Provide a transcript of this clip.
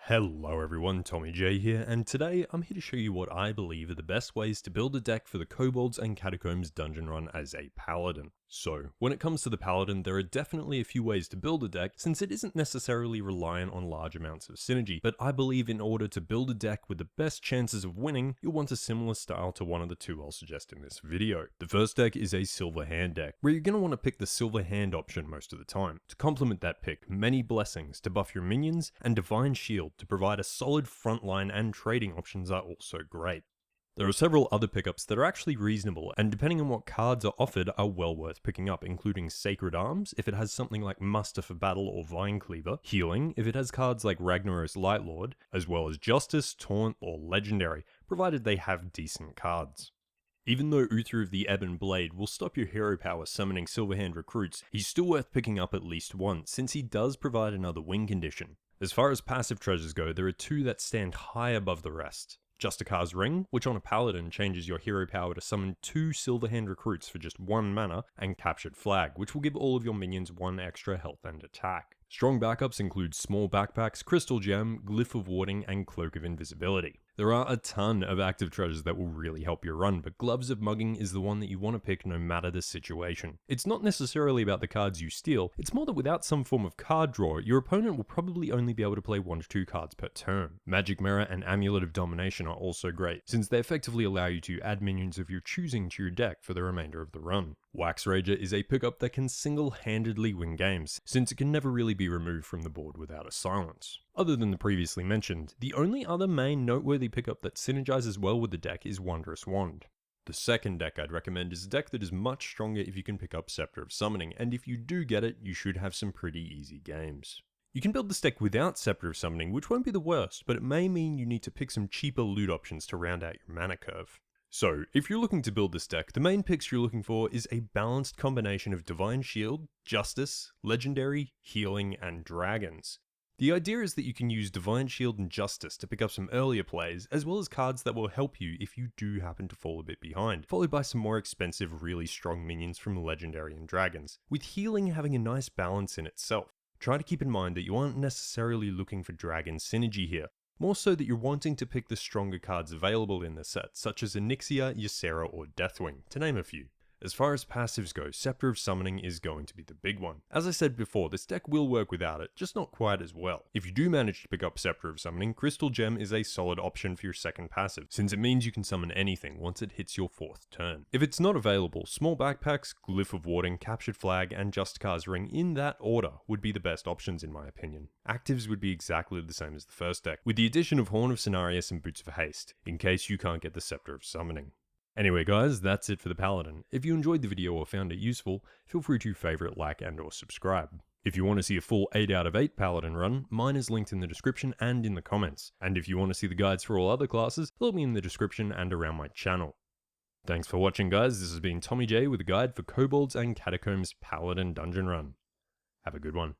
Hello everyone, Tommy J here, and today I'm here to show you what I believe are the best ways to build a deck for the Kobolds and Catacombs dungeon run as a Paladin. So, when it comes to the Paladin, there are definitely a few ways to build a deck, since it isn't necessarily reliant on large amounts of synergy, but I believe in order to build a deck with the best chances of winning, you'll want a similar style to one of the two I'll suggest in this video. The first deck is a Silver Hand deck, where you're going to want to pick the Silver Hand option most of the time. To complement that pick, Many Blessings to buff your minions, and Divine Shield to provide a solid frontline and trading options are also great. There are several other pickups that are actually reasonable, and depending on what cards are offered are well worth picking up, including Sacred Arms if it has something like Muster for Battle or Vine Cleaver, Healing if it has cards like Ragnaros Lightlord, as well as Justice, Taunt, or Legendary, provided they have decent cards. Even though Uther of the Ebon Blade will stop your hero power summoning Silverhand recruits, he's still worth picking up at least once, since he does provide another win condition. As far as passive treasures go, there are two that stand high above the rest. Justicar's Ring, which on a Paladin changes your hero power to summon 2 Silverhand recruits for just 1 mana, and Captured Flag, which will give all of your minions 1 extra health and attack. Strong backups include Small Backpacks, Crystal Gem, Glyph of Warding, and Cloak of Invisibility. There are a ton of active treasures that will really help your run, but Gloves of Mugging is the one that you want to pick no matter the situation. It's not necessarily about the cards you steal, it's more that without some form of card draw, your opponent will probably only be able to play 1 to 2 cards per turn. Magic Mirror and Amulet of Domination are also great, since they effectively allow you to add minions of your choosing to your deck for the remainder of the run. Wax Rager is a pickup that can single-handedly win games, since it can never really be removed from the board without a silence. Other than the previously mentioned, the only other main noteworthy pickup that synergizes well with the deck is Wondrous Wand. The second deck I'd recommend is a deck that is much stronger if you can pick up Scepter of Summoning, and if you do get it, you should have some pretty easy games. You can build this deck without Scepter of Summoning, which won't be the worst, but it may mean you need to pick some cheaper loot options to round out your mana curve. So, if you're looking to build this deck, the main picks you're looking for is a balanced combination of Divine Shield, Justice, Legendary, Healing, and Dragons. The idea is that you can use Divine Shield and Justice to pick up some earlier plays, as well as cards that will help you if you do happen to fall a bit behind, followed by some more expensive, really strong minions from Legendary and Dragons, with Healing having a nice balance in itself. Try to keep in mind that you aren't necessarily looking for Dragon synergy here, more so that you're wanting to pick the stronger cards available in the set, such as Onyxia, Ysera, or Deathwing, to name a few. As far as passives go, Scepter of Summoning is going to be the big one. As I said before, this deck will work without it, just not quite as well. If you do manage to pick up Scepter of Summoning, Crystal Gem is a solid option for your second passive, since it means you can summon anything once it hits your 4th turn. If it's not available, Small Backpacks, Glyph of Warding, Captured Flag, and Justicar's Ring in that order would be the best options in my opinion. Actives would be exactly the same as the first deck, with the addition of Horn of Cenarius and Boots of Haste, in case you can't get the Scepter of Summoning. Anyway guys, that's it for the Paladin. If you enjoyed the video or found it useful, feel free to favourite, like, and or subscribe. If you want to see a full 8 out of 8 Paladin run, mine is linked in the description and in the comments. And if you want to see the guides for all other classes, they'll be in the description and around my channel. Thanks for watching guys, this has been Tommy J with a guide for Kobolds and Catacombs Paladin Dungeon Run. Have a good one.